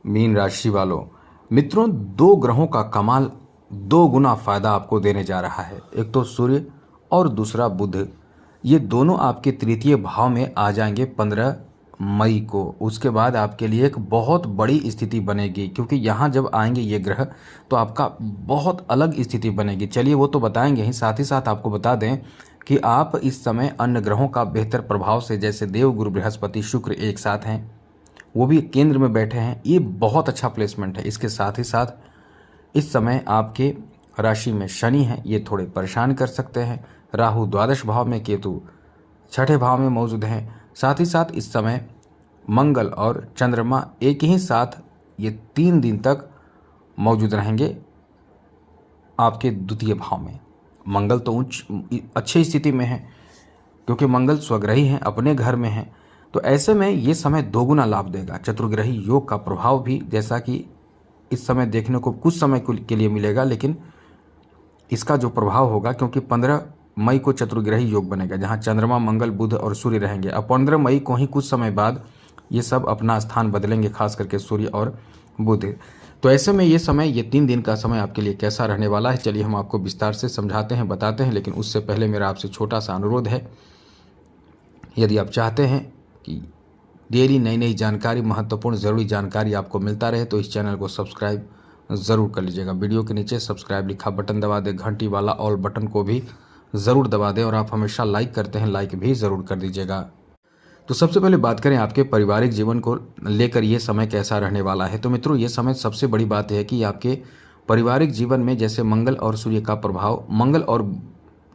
Mean राशि वालों, मित्रों, दो ग्रहों का कमाल दो गुना फायदा आपको देने जा रहा है। एक तो सूर्य और दूसरा बुध। ये दोनों आपके तृतीय भाव में आ जाएंगे 15 मई को। उसके बाद आपके लिए एक बहुत बड़ी स्थिति बनेगी, क्योंकि यहाँ जब आएंगे ये ग्रह तो आपका बहुत अलग स्थिति बनेगी। चलिए वो तो बताएंगे ही, साथ ही साथ आपको बता दें कि आप इस समय अन्य ग्रहों का बेहतर प्रभाव से, जैसे देव, गुरु, बृहस्पति, शुक्र एक साथ हैं, वो भी केंद्र में बैठे हैं। ये बहुत अच्छा प्लेसमेंट है। इसके साथ ही साथ इस समय आपके राशि में शनि है, ये थोड़े परेशान कर सकते हैं। राहु द्वादश भाव में, केतु छठे भाव में मौजूद हैं। साथ ही साथ इस समय मंगल और चंद्रमा एक ही साथ ये 3 दिन तक मौजूद रहेंगे आपके द्वितीय भाव में। मंगल तो अच्छी स्थिति में है, क्योंकि मंगल स्वग्रही हैं, अपने घर में हैं। तो ऐसे में ये समय दोगुना लाभ देगा। चतुर्ग्रही योग का प्रभाव भी जैसा कि इस समय देखने को कुछ समय के लिए मिलेगा, लेकिन इसका जो प्रभाव होगा, क्योंकि 15 मई को चतुर्ग्रही योग बनेगा, जहां चंद्रमा, मंगल, बुध और सूर्य रहेंगे। अब 15 मई को ही कुछ समय बाद ये सब अपना स्थान बदलेंगे, खास करके सूर्य और बुध। तो ऐसे में ये समय, ये 3 दिन का समय आपके लिए कैसा रहने वाला है, चलिए हम आपको विस्तार से समझाते हैं, बताते हैं। लेकिन उससे पहले मेरा आपसे छोटा सा अनुरोध है, यदि आप चाहते हैं कि डेली नई नई जानकारी, महत्वपूर्ण ज़रूरी जानकारी आपको मिलता रहे, तो इस चैनल को सब्सक्राइब ज़रूर कर लीजिएगा। वीडियो के नीचे सब्सक्राइब लिखा बटन दबा दें, घंटी वाला ऑल बटन को भी ज़रूर दबा दें, और आप हमेशा लाइक करते हैं, लाइक भी ज़रूर कर दीजिएगा। तो सबसे पहले बात करें आपके पारिवारिक जीवन को लेकर ये समय कैसा रहने वाला है। तो मित्रों, ये समय सबसे बड़ी बात है कि आपके पारिवारिक जीवन में जैसे मंगल और सूर्य का प्रभाव, मंगल और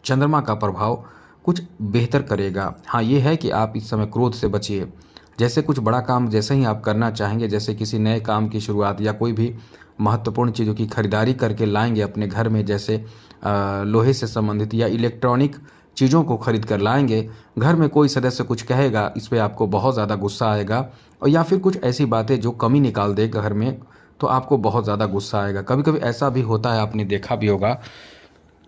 चंद्रमा का प्रभाव कुछ बेहतर करेगा। हाँ, ये है कि आप इस समय क्रोध से बचिए। जैसे कुछ बड़ा काम जैसे ही आप करना चाहेंगे, जैसे किसी नए काम की शुरुआत या कोई भी महत्वपूर्ण चीज़ों की खरीदारी करके लाएंगे अपने घर में, जैसे लोहे से संबंधित या इलेक्ट्रॉनिक चीज़ों को खरीद कर लाएंगे, घर में कोई सदस्य कुछ कहेगा, इस पर आपको बहुत ज़्यादा गुस्सा आएगा, और या फिर कुछ ऐसी बातें जो कमी निकाल दे घर में, तो आपको बहुत ज़्यादा गुस्सा आएगा। कभी कभी ऐसा भी होता है, आपने देखा भी होगा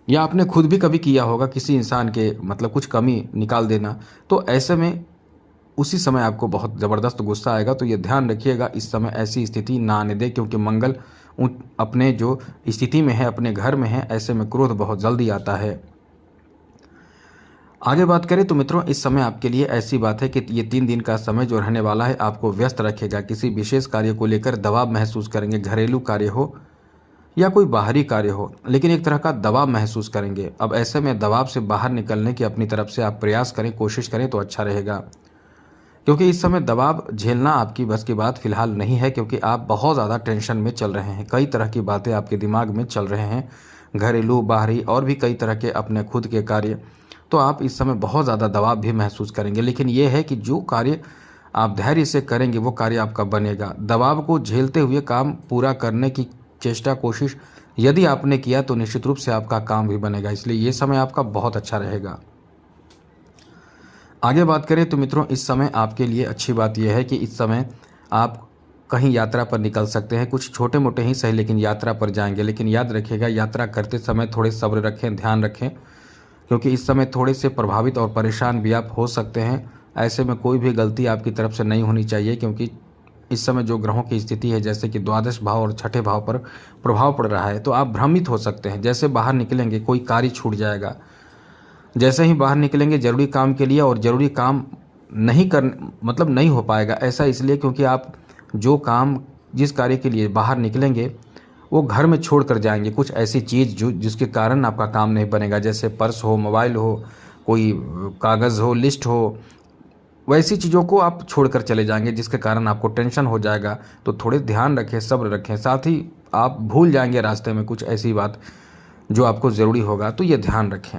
या आपने खुद भी कभी किया होगा, किसी इंसान के मतलब कुछ कमी निकाल देना। तो ऐसे में उसी समय आपको बहुत ज़बरदस्त गुस्सा आएगा। तो ये ध्यान रखिएगा, इस समय ऐसी स्थिति ना आने दे, क्योंकि मंगल अपने जो स्थिति में है, अपने घर में है, ऐसे में क्रोध बहुत जल्दी आता है। आगे बात करें तो मित्रों, इस समय आपके लिए ऐसी बात है कि ये 3 दिन का समय जो रहने वाला है आपको व्यस्त रखेगा। किसी विशेष कार्य को लेकर दबाव महसूस करेंगे, घरेलू कार्य हो या कोई बाहरी कार्य हो, लेकिन एक तरह का दबाव महसूस करेंगे। अब ऐसे में दबाव से बाहर निकलने की अपनी तरफ से आप प्रयास करें, कोशिश करें तो अच्छा रहेगा, क्योंकि इस समय दबाव झेलना आपकी बस की बात फिलहाल नहीं है, क्योंकि आप बहुत ज़्यादा टेंशन में चल रहे हैं। कई तरह की बातें आपके दिमाग में चल रहे हैं, घरेलू, बाहरी और भी कई तरह के अपने खुद के कार्य। तो आप इस समय बहुत ज़्यादा दबाव भी महसूस करेंगे, लेकिन यह है कि जो कार्य आप धैर्य से करेंगे वो कार्य आपका बनेगा। दबाव को झेलते हुए काम पूरा करने की चेष्टा, कोशिश यदि आपने किया तो निश्चित रूप से आपका काम भी बनेगा। इसलिए ये समय आपका बहुत अच्छा रहेगा। आगे बात करें तो मित्रों, इस समय आपके लिए अच्छी बात यह है कि इस समय आप कहीं यात्रा पर निकल सकते हैं। कुछ छोटे मोटे ही सही, लेकिन यात्रा पर जाएंगे। लेकिन याद रखिएगा, यात्रा करते समय थोड़े सब्र रखें, ध्यान रखें, क्योंकि इस समय थोड़े से प्रभावित और परेशान भी आप हो सकते हैं। ऐसे में कोई भी गलती आपकी तरफ से नहीं होनी चाहिए, क्योंकि इस समय जो ग्रहों की स्थिति है, जैसे कि द्वादश भाव और छठे भाव पर प्रभाव पड़ रहा है, तो आप भ्रमित हो सकते हैं। जैसे बाहर निकलेंगे कोई कार्य छूट जाएगा, जैसे ही बाहर निकलेंगे जरूरी काम के लिए, और जरूरी काम नहीं हो पाएगा। ऐसा इसलिए क्योंकि आप जो काम, जिस कार्य के लिए बाहर निकलेंगे वो घर में छोड़ कर जाएंगे। कुछ ऐसी चीज़ जिसके कारण आपका काम नहीं बनेगा, जैसे पर्स हो, मोबाइल हो, कोई कागज़ हो, लिस्ट हो, वैसी चीज़ों को आप छोड़कर चले जाएंगे, जिसके कारण आपको टेंशन हो जाएगा। तो थोड़े ध्यान रखें, सब्र रखें। साथ ही आप भूल जाएंगे रास्ते में कुछ ऐसी बात जो आपको ज़रूरी होगा, तो ये ध्यान रखें।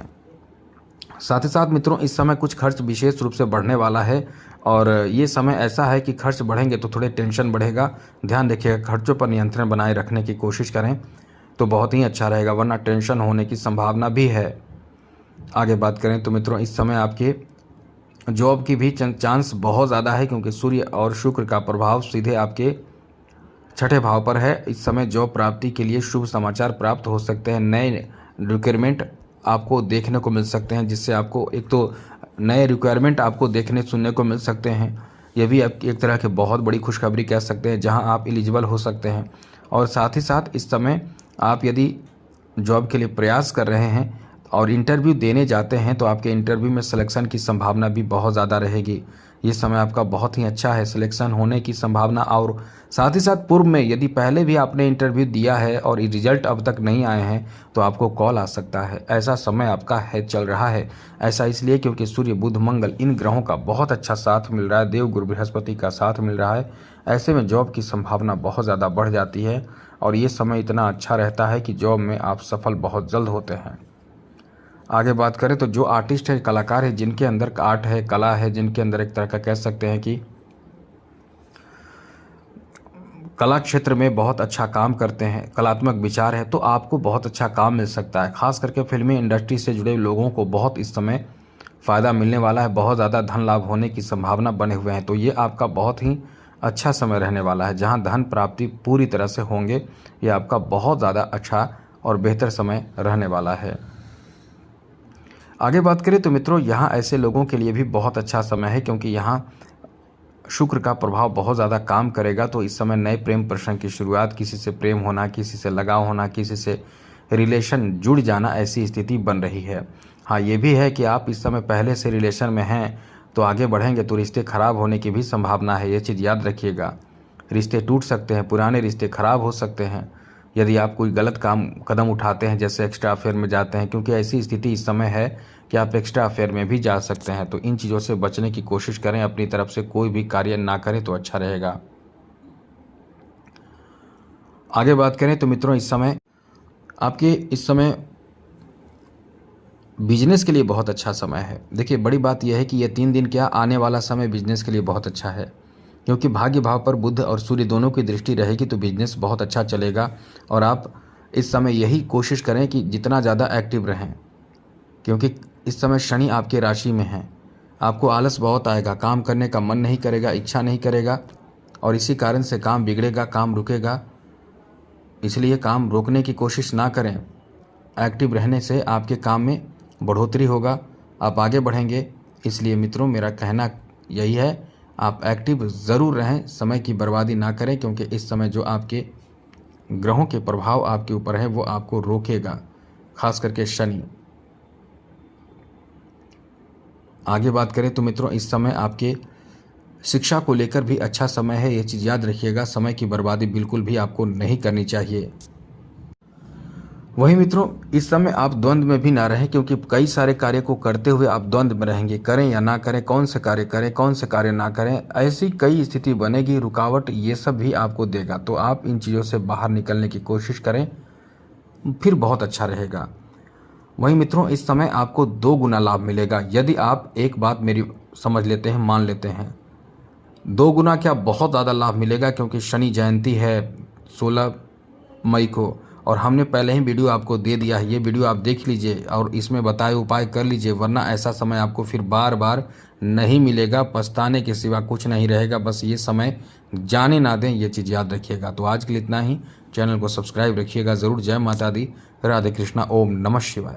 साथ ही साथ मित्रों, इस समय कुछ खर्च विशेष रूप से बढ़ने वाला है, और ये समय ऐसा है कि खर्च बढ़ेंगे तो थोड़े टेंशन बढ़ेगा। ध्यान रखिएगा, खर्चों पर नियंत्रण बनाए रखने की कोशिश करें तो बहुत ही अच्छा रहेगा, वरना टेंशन होने की संभावना भी है। आगे बात करें तो मित्रों, इस समय आपके जॉब की भी चांस बहुत ज़्यादा है, क्योंकि सूर्य और शुक्र का प्रभाव सीधे आपके छठे भाव पर है। इस समय जॉब प्राप्ति के लिए शुभ समाचार प्राप्त हो सकते हैं। नए रिक्वायरमेंट आपको देखने को मिल सकते हैं, जिससे आपको एक तो नए रिक्वायरमेंट आपको देखने सुनने को मिल सकते हैं, ये भी आप एक तरह की बहुत बड़ी खुशखबरी कह सकते हैं, जहां आप एलिजिबल हो सकते हैं। और साथ ही साथ इस समय आप यदि जॉब के लिए प्रयास कर रहे हैं और इंटरव्यू देने जाते हैं, तो आपके इंटरव्यू में सिलेक्शन की संभावना भी बहुत ज़्यादा रहेगी। ये समय आपका बहुत ही अच्छा है, सिलेक्शन होने की संभावना। और साथ ही साथ पूर्व में यदि पहले भी आपने इंटरव्यू दिया है और रिजल्ट अब तक नहीं आए हैं, तो आपको कॉल आ सकता है। ऐसा समय आपका है, चल रहा है। ऐसा इसलिए क्योंकि सूर्य, बुध, मंगल इन ग्रहों का बहुत अच्छा साथ मिल रहा है, देव गुरु बृहस्पति का साथ मिल रहा है। ऐसे में जॉब की संभावना बहुत ज़्यादा बढ़ जाती है और ये समय इतना अच्छा रहता है कि जॉब में आप सफल बहुत जल्द होते हैं। आगे बात करें तो जो आर्टिस्ट है, कलाकार है, जिनके अंदर आर्ट है, कला है, जिनके अंदर एक तरह का कह सकते हैं कि कला क्षेत्र में बहुत अच्छा काम करते हैं, कलात्मक विचार है, तो आपको बहुत अच्छा काम मिल सकता है। खास करके फिल्मी इंडस्ट्री से जुड़े लोगों को बहुत इस समय फ़ायदा मिलने वाला है, बहुत ज़्यादा धन लाभ होने की संभावना बने हुए हैं। तो ये आपका बहुत ही अच्छा समय रहने वाला है, जहां धन प्राप्ति पूरी तरह से होंगे। ये आपका बहुत ज़्यादा अच्छा और बेहतर समय रहने वाला है। आगे बात करें तो मित्रों, यहाँ ऐसे लोगों के लिए भी बहुत अच्छा समय है, क्योंकि यहाँ शुक्र का प्रभाव बहुत ज़्यादा काम करेगा। तो इस समय नए प्रेम प्रसंग की शुरुआत, किसी से प्रेम होना, किसी से लगाव होना, किसी से रिलेशन जुड़ जाना, ऐसी स्थिति बन रही है। हाँ, ये भी है कि आप इस समय पहले से रिलेशन में हैं, तो आगे बढ़ेंगे तो रिश्ते खराब होने की भी संभावना है। ये चीज़ याद रखिएगा। रिश्ते टूट सकते हैं, पुराने रिश्ते खराब हो सकते हैं यदि आप कोई गलत कदम उठाते हैं, जैसे एक्स्ट्रा अफेयर में जाते हैं, क्योंकि ऐसी स्थिति इस समय है कि आप एक्स्ट्रा अफेयर में भी जा सकते हैं। तो इन चीज़ों से बचने की कोशिश करें, अपनी तरफ से कोई भी कार्य ना करें तो अच्छा रहेगा। आगे बात करें तो मित्रों, इस समय बिजनेस के लिए बहुत अच्छा समय है। देखिए, बड़ी बात यह है कि ये 3 दिन क्या, आने वाला समय बिजनेस के लिए बहुत अच्छा है, क्योंकि भाग्य भाव पर बुध और सूर्य दोनों की दृष्टि रहेगी, तो बिजनेस बहुत अच्छा चलेगा। और आप इस समय यही कोशिश करें कि जितना ज़्यादा एक्टिव रहें, क्योंकि इस समय शनि आपके राशि में है। आपको आलस बहुत आएगा, काम करने का मन नहीं करेगा, इच्छा नहीं करेगा, और इसी कारण से काम बिगड़ेगा, काम रुकेगा। इसलिए काम रोकने की कोशिश ना करें। एक्टिव रहने से आपके काम में बढ़ोतरी होगा, आप आगे बढ़ेंगे। इसलिए मित्रों, मेरा कहना यही है, आप एक्टिव ज़रूर रहें, समय की बर्बादी ना करें, क्योंकि इस समय जो आपके ग्रहों के प्रभाव आपके ऊपर है वो आपको रोकेगा, खास करके शनि। आगे बात करें तो मित्रों, इस समय आपके शिक्षा को लेकर भी अच्छा समय है। ये चीज़ याद रखिएगा, समय की बर्बादी बिल्कुल भी आपको नहीं करनी चाहिए। वहीं मित्रों, इस समय आप द्वंद्व में भी ना रहें, क्योंकि कई सारे कार्य को करते हुए आप द्वंद्व में रहेंगे, करें या ना करें, कौन से कार्य करें, कौन से कार्य ना करें, ऐसी कई स्थिति बनेगी, रुकावट ये सब भी आपको देगा। तो आप इन चीज़ों से बाहर निकलने की कोशिश करें, फिर बहुत अच्छा रहेगा। वहीं मित्रों, इस समय आपको 2 गुना लाभ मिलेगा यदि आप एक बात मेरी समझ लेते हैं, मान लेते हैं। 2 गुना क्या, बहुत ज़्यादा लाभ मिलेगा, क्योंकि शनि जयंती है 16 मई को, और हमने पहले ही वीडियो आपको दे दिया है। ये वीडियो आप देख लीजिए और इसमें बताए उपाय कर लीजिए, वरना ऐसा समय आपको फिर बार बार नहीं मिलेगा, पछताने के सिवा कुछ नहीं रहेगा। बस ये समय जाने ना दें, ये चीज़ याद रखिएगा। तो आज के लिए इतना ही। चैनल को सब्सक्राइब रखिएगा ज़रूर। जय माता दी, राधे कृष्णा, ओम नमः शिवाय।